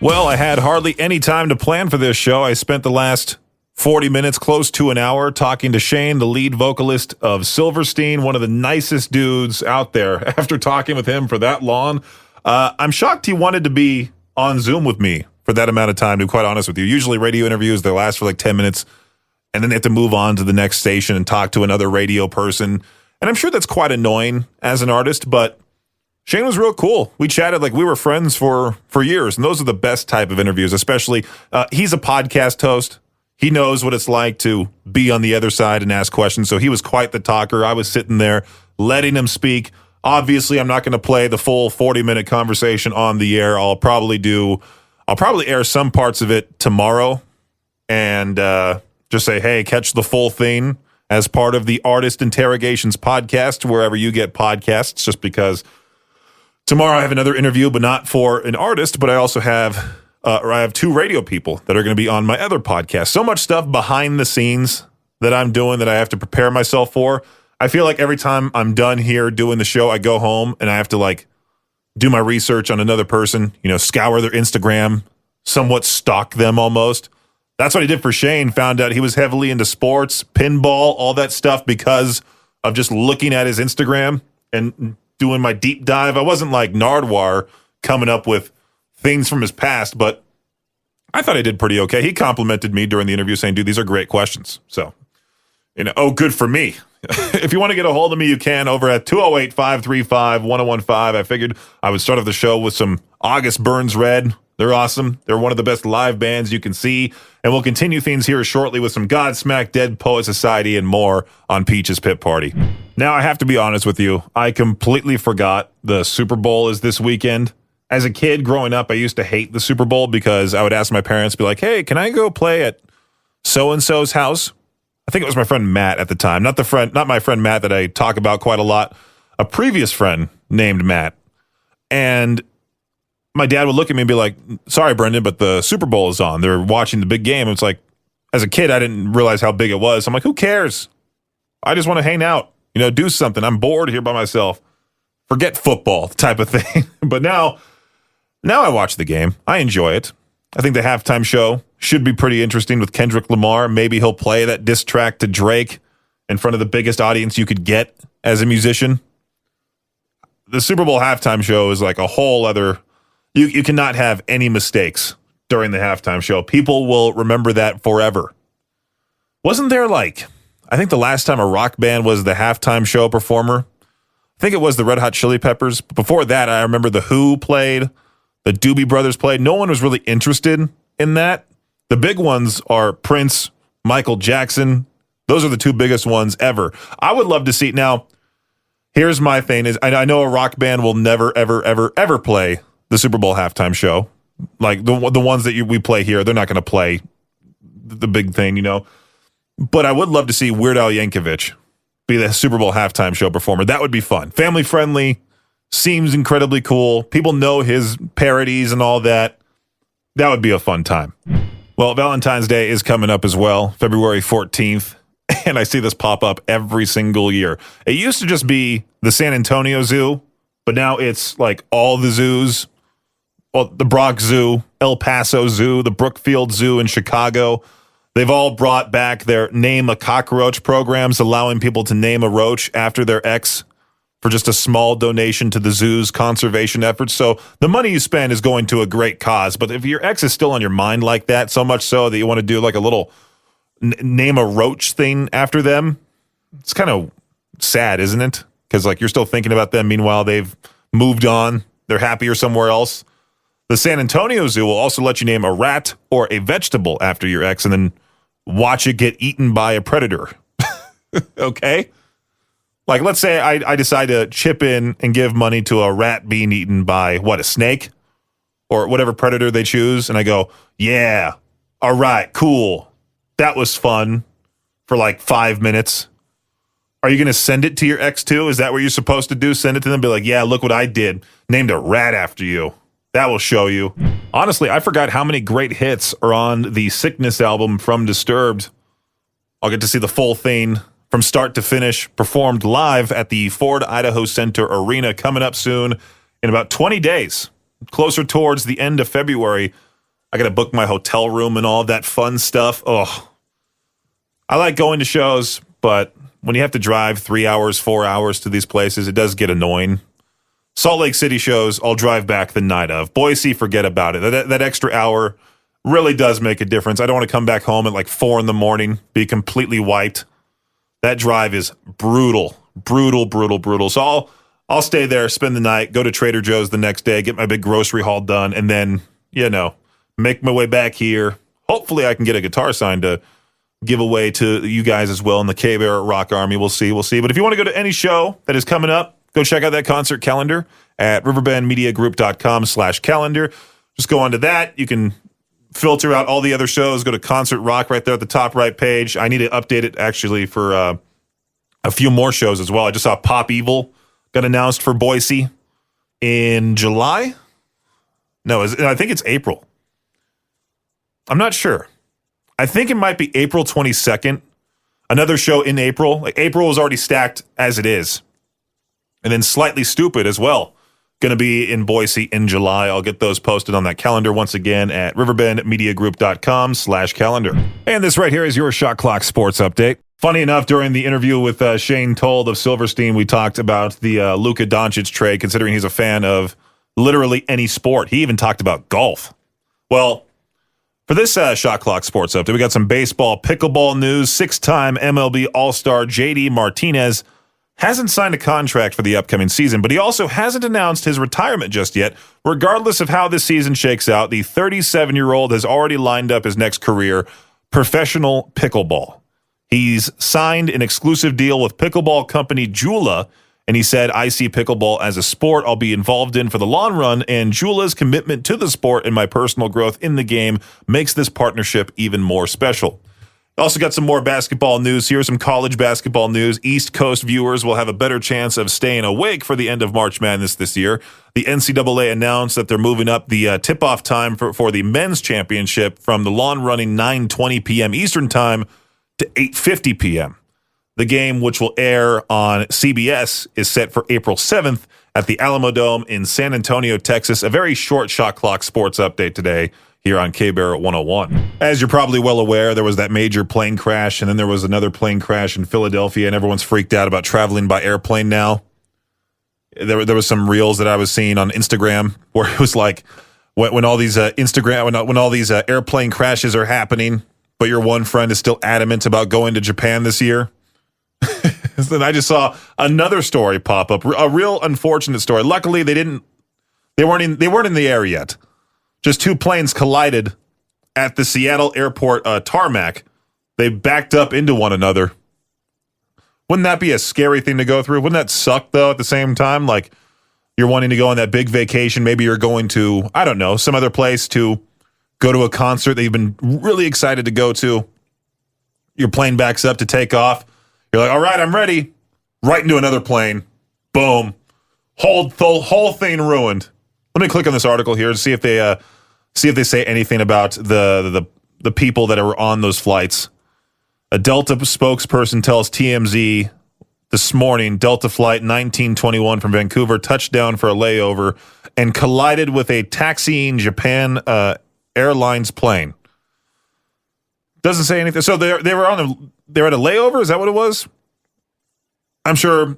Well, I had hardly any time to plan for this show. I spent the last 40 minutes, close to an hour, talking to Shane, the lead vocalist of Silverstein, one of the nicest dudes out there. After talking with him for that long, I'm shocked he wanted to be on Zoom with me for that amount of time, to be quite honest with you. Usually radio interviews, they last for like 10 minutes, and then they have to move on to the next station and talk to another radio person. And I'm sure that's quite annoying as an artist, but Shane was real cool. We chatted like we were friends for years, and those are the best type of interviews, especially he's a podcast host. He knows what it's like to be on the other side and ask questions, so he was quite the talker. I was sitting there letting him speak. Obviously, I'm not going to play the full 40-minute conversation on the air. I'll probably air some parts of it tomorrow and just say, hey, catch the full thing as part of the Artist Interrogations podcast, wherever you get podcasts, just because tomorrow I have another interview, but not for an artist, but I also have I have two radio people that are going to be on my other podcast. So much stuff behind the scenes that I'm doing that I have to prepare myself for. I feel like every time I'm done here doing the show, I go home and I have to like do my research on another person, scour their Instagram, somewhat stalk them almost. That's what I did for Shane. Found out he was heavily into sports, pinball, all that stuff because of just looking at his Instagram and doing my deep dive. I wasn't like Nardwar coming up with things from his past, but I thought I did pretty okay. He complimented me during the interview saying, dude, these are great questions. So, good for me. If you want to get a hold of me, you can over at 208-535-1015. I figured I would start off the show with some August Burns Red. They're awesome. They're one of the best live bands you can see. And we'll continue things here shortly with some Godsmack, Dead Poet Society, and more on Peach's Pit Party. Now, I have to be honest with you. I completely forgot the Super Bowl is this weekend. As a kid growing up, I used to hate the Super Bowl because I would ask my parents, be like, hey, can I go play at so-and-so's house? I think it was my friend Matt at the time. Not my friend Matt that I talk about quite a lot. A previous friend named Matt. And my dad would look at me and be like, sorry, Brendan, but the Super Bowl is on. They're watching the big game. It's like, as a kid, I didn't realize how big it was. I'm like, who cares? I just want to hang out, do something. I'm bored here by myself. Forget football type of thing. But now I watch the game. I enjoy it. I think the halftime show should be pretty interesting with Kendrick Lamar. Maybe he'll play that diss track to Drake in front of the biggest audience you could get as a musician. The Super Bowl halftime show is like a whole other... You cannot have any mistakes during the halftime show. People will remember that forever. Wasn't there I think the last time a rock band was the halftime show performer, I think it was the Red Hot Chili Peppers. Before that, I remember the Who played, the Doobie Brothers played. No one was really interested in that. The big ones are Prince, Michael Jackson. Those are the two biggest ones ever. I would love to see... Now, here's my thing is I know a rock band will never, ever, ever, ever play the Super Bowl halftime show. Like the ones that we play here, they're not going to play the big thing, But I would love to see Weird Al Yankovic be the Super Bowl halftime show performer. That would be fun. Family friendly, seems incredibly cool. People know his parodies and all that. That would be a fun time. Well, Valentine's Day is coming up as well, February 14th. And I see this pop up every single year. It used to just be the San Antonio Zoo, but now it's like all the zoos. Well, the Bronx Zoo, El Paso Zoo, the Brookfield Zoo in Chicago. They've all brought back their Name a Cockroach programs, allowing people to name a roach after their ex for just a small donation to the zoo's conservation efforts. So the money you spend is going to a great cause. But if your ex is still on your mind like that, so much so that you want to do like a little name a roach thing after them, it's kind of sad, isn't it? Because you're still thinking about them. Meanwhile, they've moved on. They're happier somewhere else. The San Antonio Zoo will also let you name a rat or a vegetable after your ex and then watch it get eaten by a predator. Okay? Let's say I decide to chip in and give money to a rat being eaten by, a snake? Or whatever predator they choose. And I go, yeah, all right, cool. That was fun for 5 minutes. Are you going to send it to your ex too? Is that what you're supposed to do? Send it to them? Be like, yeah, look what I did. Named a rat after you. That will show you. Honestly, I forgot how many great hits are on the Sickness album from Disturbed. I'll get to see the full thing from start to finish, performed live at the Ford Idaho Center Arena, coming up soon in about 20 days, closer towards the end of February. I got to book my hotel room and all of that fun stuff. Oh, I like going to shows, but when you have to drive 3 hours, 4 hours to these places, it does get annoying. Salt Lake City shows, I'll drive back the night of. Boise, forget about it. That extra hour really does make a difference. I don't want to come back home at like 4 a.m, be completely wiped. That drive is brutal. So I'll stay there, spend the night, go to Trader Joe's the next day, get my big grocery haul done, and then, make my way back here. Hopefully I can get a guitar signed to give away to you guys as well in the K-Bear Rock Army. We'll see. But if you want to go to any show that is coming up, go check out that concert calendar at riverbendmediagroup.com/calendar. Just go onto that. You can filter out all the other shows. Go to Concert Rock right there at the top right page. I need to update it actually for a few more shows as well. I just saw Pop Evil got announced for Boise in July. No, I think it's April. I'm not sure. I think it might be April 22nd. Another show in April. Like April is already stacked as it is. And then Slightly Stupid as well. Going to be in Boise in July. I'll get those posted on that calendar once again at riverbendmediagroup.com/calendar. And this right here is your Shot Clock Sports Update. Funny enough, during the interview with Shane Told of Silverstein, we talked about the Luka Doncic trade, considering he's a fan of literally any sport. He even talked about golf. Well, for this Shot Clock Sports Update, we got some baseball pickleball news. 6-time MLB All-Star J.D. Martinez hasn't signed a contract for the upcoming season, but he also hasn't announced his retirement just yet. Regardless of how this season shakes out, the 37-year-old has already lined up his next career, professional pickleball. He's signed an exclusive deal with pickleball company Jula, and he said, "I see pickleball as a sport I'll be involved in for the long run, and Jula's commitment to the sport and my personal growth in the game makes this partnership even more special." Also got some more basketball news here, some college basketball news. East Coast viewers will have a better chance of staying awake for the end of March Madness this year. The NCAA announced that they're moving up the tip-off time for the men's championship from the long-running 9:20 p.m. Eastern Time to 8:50 p.m. The game, which will air on CBS, is set for April 7th at the Alamo Dome in San Antonio, Texas. A very short Shot Clock Sports Update today here on K-Bear 101. As you're probably well aware, there was that major plane crash, and then there was another plane crash in Philadelphia, and everyone's freaked out about traveling by airplane now. There was some reels that I was seeing on Instagram where it was like when all these when all these airplane crashes are happening, but your one friend is still adamant about going to Japan this year. Then I just saw another story pop up, a real unfortunate story. Luckily, they weren't in the air yet. Just two planes collided at the Seattle airport tarmac. They backed up into one another. Wouldn't that be a scary thing to go through? Wouldn't that suck, though, at the same time? Like, you're wanting to go on that big vacation. Maybe you're going to, I don't know, some other place to go to a concert that you've been really excited to go to. Your plane backs up to take off. You're like, all right, I'm ready. Right into another plane. Boom. The whole thing ruined. Let me click on this article here to see if they say anything about the people that are on those flights. A Delta spokesperson tells TMZ this morning, Delta flight 1921 from Vancouver touched down for a layover and collided with a taxiing Japan Airlines plane. Doesn't say anything. So they were at a layover. Is that what it was? I'm sure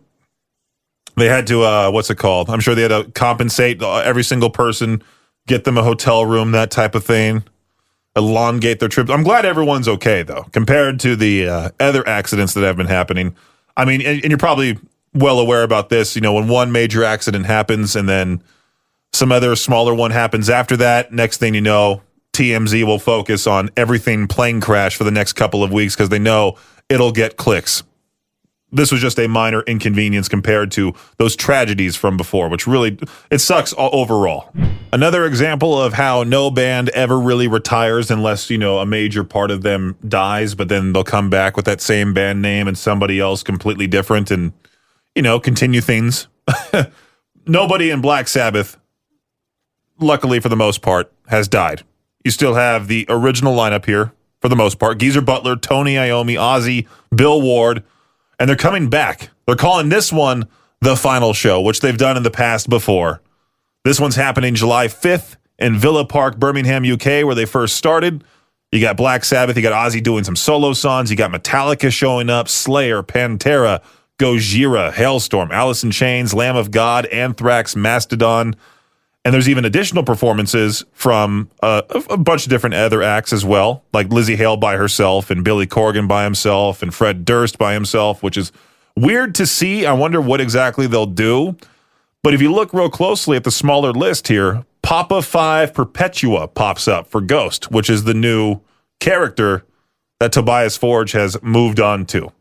they had to. What's it called? I'm sure they had to compensate every single person, get them a hotel room, that type of thing, elongate their trip. I'm glad everyone's okay though, compared to the other accidents that have been happening. I mean, and you're probably well aware about this. You know, when one major accident happens and then some other smaller one happens after that, next thing you know, TMZ will focus on everything plane crash for the next couple of weeks because they know it'll get clicks. This was just a minor inconvenience compared to those tragedies from before, which really, it sucks overall. Another example of how no band ever really retires unless, you know, a major part of them dies, but then they'll come back with that same band name and somebody else completely different and, you know, continue things. Nobody in Black Sabbath, luckily for the most part, has died. You still have the original lineup here for the most part. Geezer Butler, Tony Iommi, Ozzy, Bill Ward, and they're coming back. They're calling this one the final show, which they've done in the past before. This one's happening July 5th in Villa Park, Birmingham, UK, where they first started. You got Black Sabbath, you got Ozzy doing some solo songs, you got Metallica showing up, Slayer, Pantera, Gojira, Hailstorm, Alice in Chains, Lamb of God, Anthrax, Mastodon. And there's even additional performances from a bunch of different other acts as well, like Lizzie Hale by herself and Billy Corgan by himself and Fred Durst by himself, which is weird to see. I wonder what exactly they'll do. But if you look real closely at the smaller list here, Papa 5 Perpetua pops up for Ghost, which is the new character that Tobias Forge has moved on to.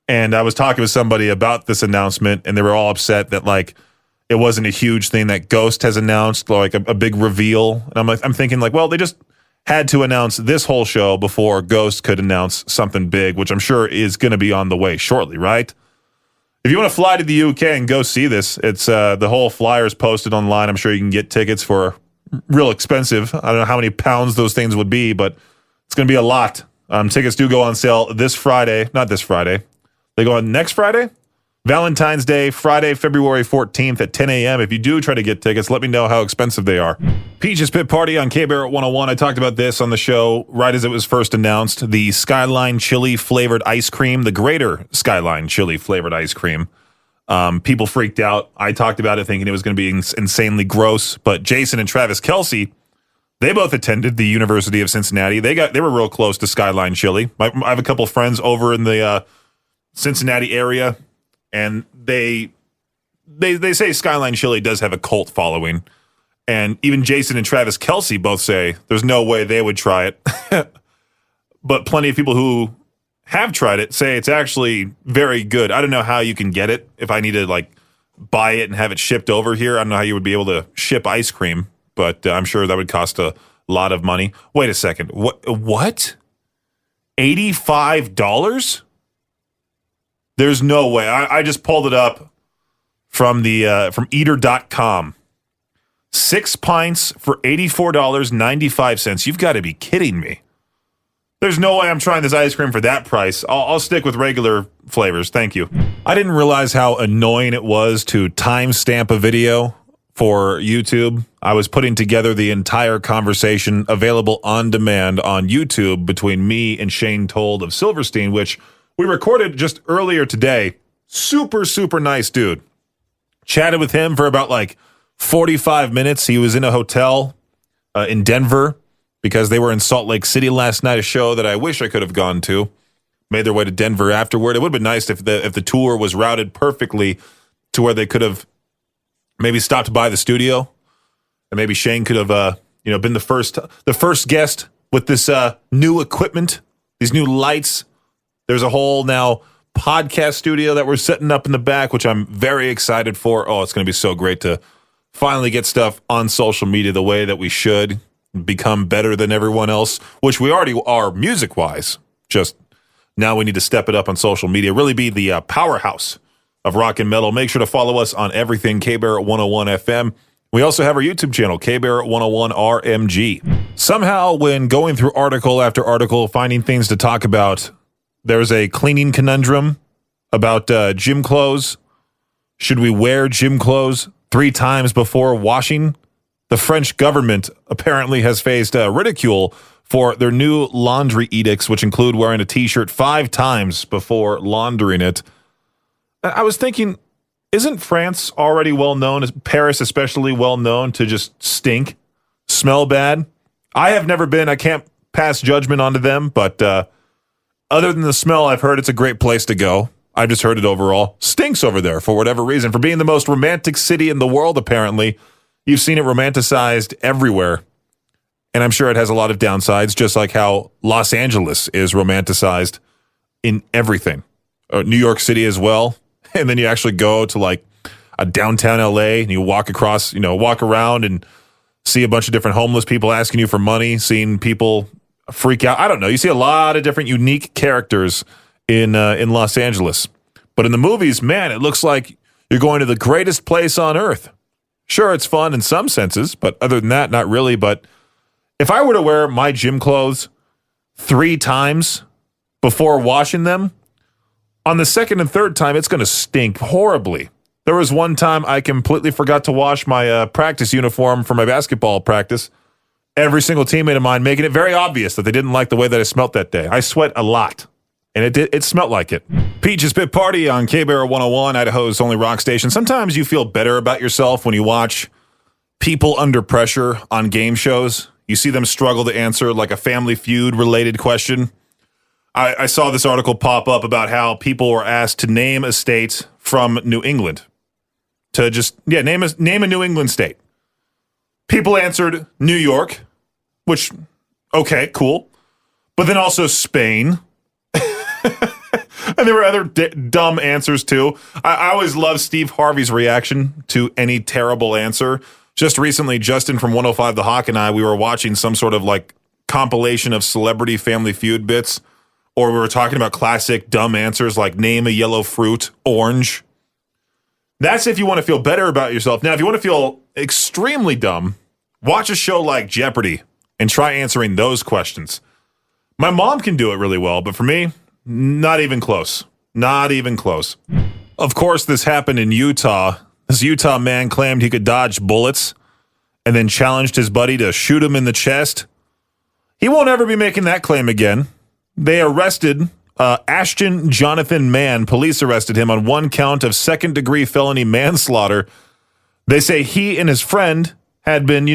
And I was talking with somebody about this announcement, and they were all upset that, like, it wasn't a huge thing that Ghost has announced, like a big reveal. And I'm thinking, like, well, they just had to announce this whole show before Ghost could announce something big, which I'm sure is going to be on the way shortly, right? If you want to fly to the UK and go see this, it's the whole flyer is posted online. I'm sure you can get tickets for real expensive. I don't know how many pounds those things would be, but it's going to be a lot. Tickets do go on sale this Friday. Not this Friday. They go on next Friday? Valentine's Day, Friday, February 14th at 10 a.m. If you do try to get tickets, let me know how expensive they are. Peaches Pit Party on K-Barrett 101. I talked about this on the show right as it was first announced. The Skyline Chili flavored ice cream, the Greater Skyline Chili flavored ice cream. People freaked out. I talked about it thinking it was going to be insanely gross. But Jason and Travis Kelce, they both attended the University of Cincinnati. They were real close to Skyline Chili. I have a couple friends over in the Cincinnati area. And they say Skyline Chili does have a cult following. And even Jason and Travis Kelce both say there's no way they would try it. But plenty of people who have tried it say it's actually very good. I don't know how you can get it. If I need to, like, buy it and have it shipped over here, I don't know how you would be able to ship ice cream. But I'm sure that would cost a lot of money. Wait a second. What? $85? There's no way. I just pulled it up from from eater.com. 6 pints for $84.95. You've got to be kidding me. There's no way I'm trying this ice cream for that price. I'll stick with regular flavors. Thank you. I didn't realize how annoying it was to timestamp a video for YouTube. I was putting together the entire conversation available on demand on YouTube between me and Shane Told of Silverstein, which we recorded just earlier today. Super, super nice dude. Chatted with him for about like 45 minutes. He was in a hotel in Denver because they were in Salt Lake City last night, a show that I wish I could have gone to. Made their way to Denver afterward. It would have been nice if the tour was routed perfectly to where they could have maybe stopped by the studio. And maybe Shane could have been the first guest with this new equipment, these new lights. There's a whole now podcast studio that we're setting up in the back, which I'm very excited for. Oh, it's going to be so great to finally get stuff on social media the way that we should, become better than everyone else, which we already are music-wise. Just now we need to step it up on social media, really be the powerhouse of rock and metal. Make sure to follow us on everything K-Barrett 101 FM. We also have our YouTube channel, K-Barrett 101 RMG. Somehow, when going through article after article, finding things to talk about, there's a cleaning conundrum about gym clothes. Should we wear gym clothes 3 times before washing? The French government apparently has faced ridicule for their new laundry edicts, which include wearing a T-shirt 5 times before laundering it. I was thinking, isn't France already well known, Paris especially well known to just stink, smell bad? I have never been. I can't pass judgment onto them, but other than the smell, I've heard it's a great place to go. I've just heard it overall stinks over there for whatever reason. For being the most romantic city in the world, apparently. You've seen it romanticized everywhere. And I'm sure it has a lot of downsides, just like how Los Angeles is romanticized in everything. New York City as well. And then you actually go to like a downtown LA and you walk across, walk around and see a bunch of different homeless people asking you for money, seeing people freak out. I don't know. You see a lot of different unique characters in Los Angeles. But in the movies, man, it looks like you're going to the greatest place on earth. Sure, it's fun in some senses, but other than that, not really. But if I were to wear my gym clothes 3 times before washing them, on the second and third time, it's going to stink horribly. There was one time I completely forgot to wash my practice uniform for my basketball practice. Every single teammate of mine making it very obvious that they didn't like the way that I smelled that day. I sweat a lot, and it smelled like it. Peach's Pit Party on K-Bear 101, Idaho's only rock station. Sometimes you feel better about yourself when you watch people under pressure on game shows. You see them struggle to answer like a Family Feud-related question. I saw this article pop up about how people were asked to name a state from New England. To just, name a New England state. People answered New York, which, okay, cool. But then also Spain. And there were other dumb answers, too. I always love Steve Harvey's reaction to any terrible answer. Just recently, Justin from 105 The Hawk and I, we were watching some sort of like compilation of celebrity Family Feud bits, or we were talking about classic dumb answers like name a yellow fruit, orange. That's if you want to feel better about yourself. Now, if you want to feel extremely dumb, watch a show like Jeopardy and try answering those questions. My mom can do it really well, but for me, not even close. Not even close. Of course, this happened in Utah. This Utah man claimed he could dodge bullets and then challenged his buddy to shoot him in the chest. He won't ever be making that claim again. They arrested Ashton Jonathan Mann. Police arrested him on one count of second-degree felony manslaughter. They say he and his friend had been,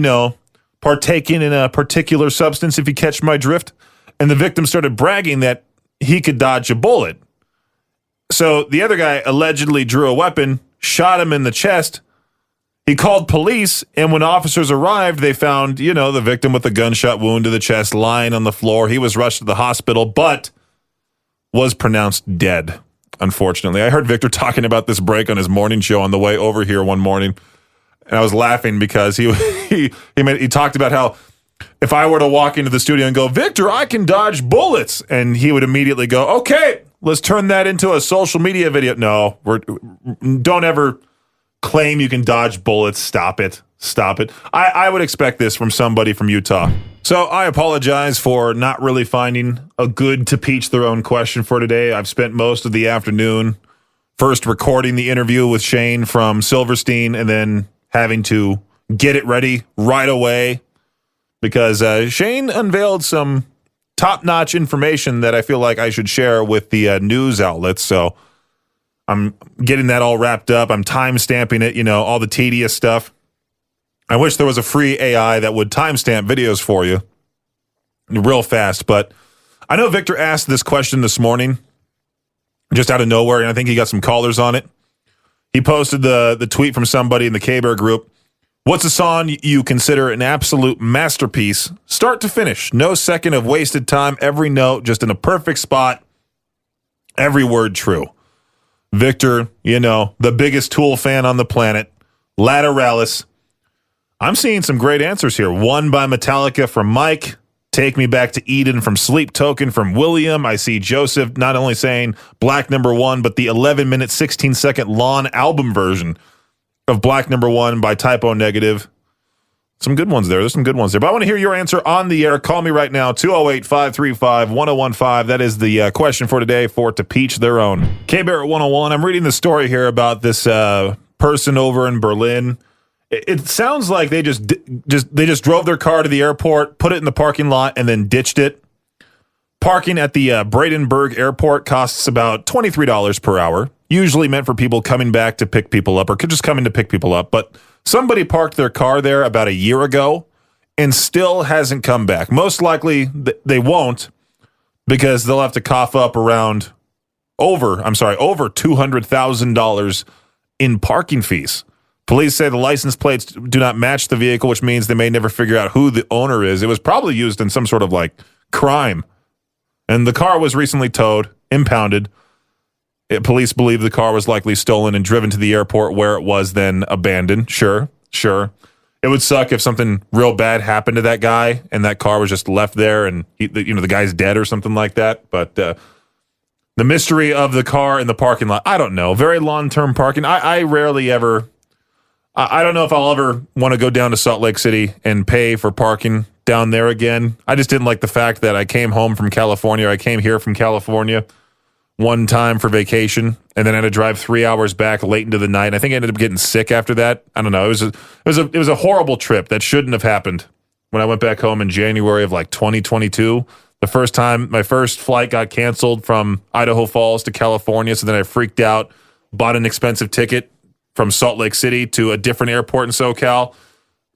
partaking in a particular substance, if you catch my drift, and the victim started bragging that he could dodge a bullet. So the other guy allegedly drew a weapon, shot him in the chest. He called police, and when officers arrived, they found, the victim with a gunshot wound to the chest lying on the floor. He was rushed to the hospital, but was pronounced dead, unfortunately. I heard Victor talking about this break on his morning show on the way over here one morning, and I was laughing because he talked about how if I were to walk into the studio and go, Victor, I can dodge bullets, and he would immediately go, okay, let's turn that into a social media video. No, don't ever claim you can dodge bullets. Stop it. Stop it. I would expect this from somebody from Utah. So I apologize for not really finding a good to peach their own question for today. I've spent most of the afternoon first recording the interview with Shane from Silverstein and then having to get it ready right away because Shane unveiled some top-notch information that I feel like I should share with the news outlets. So I'm getting that all wrapped up. I'm time-stamping it, all the tedious stuff. I wish there was a free AI that would timestamp videos for you real fast. But I know Victor asked this question this morning just out of nowhere, and I think he got some callers on it. He posted the tweet from somebody in the K-Bear group. What's a song you consider an absolute masterpiece, start to finish? No second of wasted time, every note just in a perfect spot, every word true. Victor, the biggest Tool fan on the planet, Lateralis. I'm seeing some great answers here. One by Metallica from Mike. Take Me Back to Eden from Sleep Token from William. I see Joseph not only saying Black Number One, but the 11-minute, 16-second Lawn album version of Black Number One by Typo Negative. Some good ones there. There's some good ones there. But I want to hear your answer on the air. Call me right now, 208-535-1015. That is the question for today for To Peach Their Own. K-Bear 101. I'm reading the story here about this person over in Berlin. It sounds like they just drove their car to the airport, put it in the parking lot, and then ditched it. Parking at the Brandenburg airport costs about $23 per hour, usually meant for people coming back to pick people up or just coming to pick people up. But somebody parked their car there about a year ago and still hasn't come back. Most likely they won't because they'll have to cough up over $200,000 in parking fees. Police say the license plates do not match the vehicle, which means they may never figure out who the owner is. It was probably used in some sort of crime. And the car was recently towed, impounded. Police believe the car was likely stolen and driven to the airport where it was then abandoned. Sure. It would suck if something real bad happened to that guy and that car was just left there and the guy's dead or something like that. But the mystery of the car in the parking lot, I don't know. Very long-term parking. I rarely ever... I don't know if I'll ever want to go down to Salt Lake City and pay for parking down there again. I just didn't like the fact that I came home from California. I came here from California one time for vacation, and then I had to drive 3 hours back late into the night. And I think I ended up getting sick after that. I don't know. It was a horrible trip that shouldn't have happened. When I went back home in January of like 2022, the first time my first flight got canceled from Idaho Falls to California. So then I freaked out, bought an expensive ticket from Salt Lake City to a different airport in SoCal.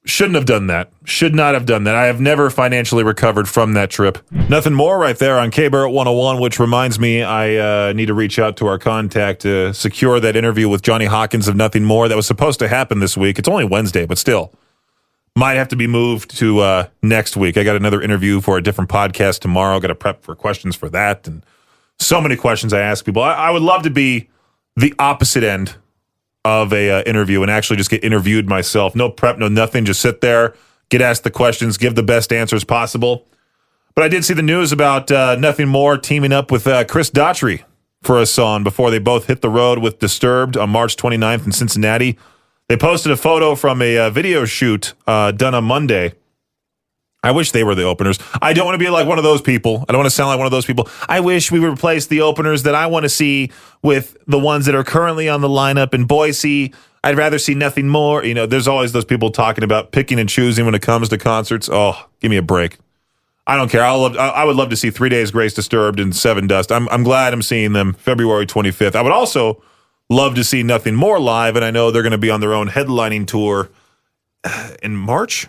Shouldn't have done that. Should not have done that. I have never financially recovered from that trip. Nothing more right there on K-Barrett 101, which reminds me I need to reach out to our contact to secure that interview with Johnny Hawkins of Nothing More that was supposed to happen this week. It's only Wednesday, but still. Might have to be moved to next week. I got another interview for a different podcast tomorrow. Got to prep for questions for that. And so many questions I ask people. I would love to be the opposite end of a interview and actually just get interviewed myself. No prep, no nothing. Just sit there, get asked the questions, give the best answers possible. But I did see the news about Nothing More teaming up with Chris Daughtry for a song before they both hit the road with Disturbed on March 29th in Cincinnati. They posted a photo from a video shoot done on Monday. I wish they were the openers. I don't want to be like one of those people. I don't want to sound like one of those people. I wish we would replace the openers that I want to see with the ones that are currently on the lineup in Boise. I'd rather see Nothing More. You know, there's always those people talking about picking and choosing when it comes to concerts. Oh, give me a break. I don't care. I would love to see 3 Days Grace, Disturbed, and Seven Dust. I'm glad I'm seeing them February 25th. I would also love to see Nothing More live, and I know they're going to be on their own headlining tour in March.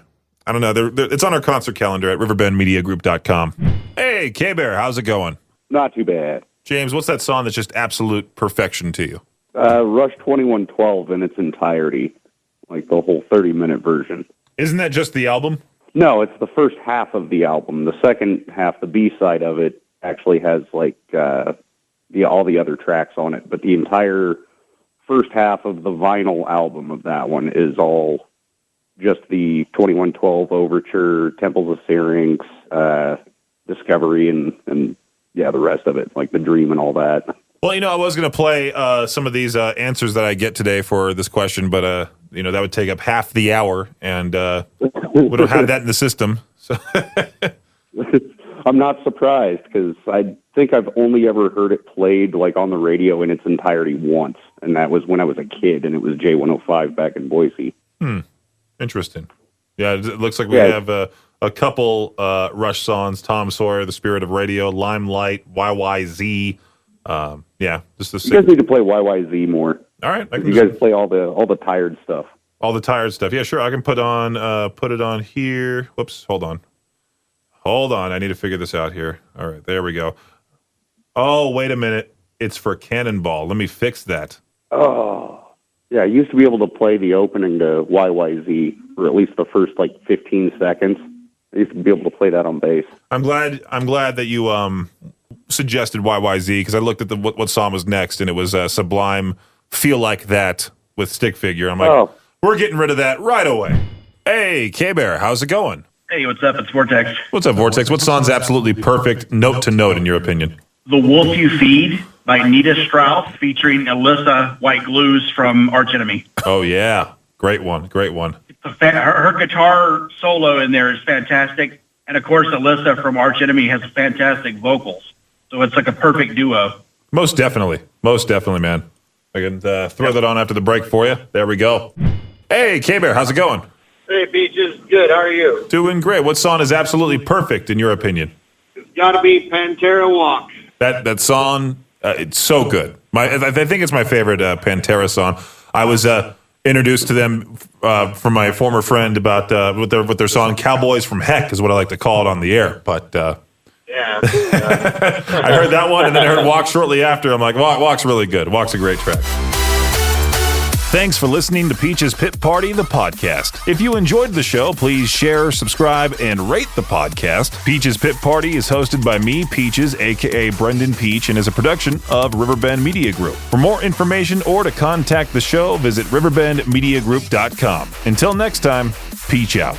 I don't know. It's on our concert calendar at riverbendmediagroup.com. Hey, K-Bear, how's it going? Not too bad. James, what's that song that's just absolute perfection to you? Rush 2112 in its entirety, like the whole 30-minute version. Isn't that just the album? No, it's the first half of the album. The second half, the B-side of it, actually has like all the other tracks on it, but the entire first half of the vinyl album of that one is all just the 2112 Overture, Temples of Syrinx, Discovery, and the rest of it, like The Dream and all that. Well, I was going to play some of these answers that I get today for this question, but that would take up half the hour, and we don't have that in the system. So I'm not surprised, because I think I've only ever heard it played like on the radio in its entirety once, and that was when I was a kid, and it was J105 back in Boise. Interesting. Yeah, it looks like we have a couple Rush songs: Tom Sawyer, The Spirit of Radio, Limelight, YYZ. Just the. You guys need to play YYZ more. All right, you guys play all the tired stuff. All the tired stuff. Yeah, sure. I can put it on here. Whoops, hold on. I need to figure this out here. All right, there we go. Oh, wait a minute. It's for Cannonball. Let me fix that. Oh, yeah. I used to be able to play the opening to YYZ, or at least the first 15 seconds. I used to be able to play that on bass. I'm glad that you suggested YYZ, because I looked at what song was next, and it was Sublime Feel Like That with Stick Figure. I'm like, we're getting rid of that right away. Hey, K-Bear, how's it going? Hey, what's up? It's Vortex. What's up, Vortex? What song's absolutely perfect, note to note, in your opinion? The Wolf You Feed by Nita Strauss, featuring Alyssa White Glues from Arch Enemy. Oh, yeah. Great one. Her guitar solo in there is fantastic. And, of course, Alyssa from Arch Enemy has fantastic vocals. So it's like a perfect duo. Most definitely, man. I can throw that on after the break for you. There we go. Hey, K-Bear, how's it going? Hey, Peaches. Good. How are you? Doing great. What song is absolutely perfect, in your opinion? It's got to be Pantera Walk. That song, it's so good. I think it's my favorite Pantera song. I was introduced to them from my former friend about with their song "Cowboys from Heck" is what I like to call it on the air. But yeah, I heard that one, and then I heard "Walk" shortly after. I'm like, "Walk's really good. Walk's a great track." Thanks for listening to Peach's Pit Party, the podcast. If you enjoyed the show, please share, subscribe, and rate the podcast. Peach's Pit Party is hosted by me, Peaches, a.k.a. Brendan Peach, and is a production of Riverbend Media Group. For more information or to contact the show, visit riverbendmediagroup.com. Until next time, Peach out.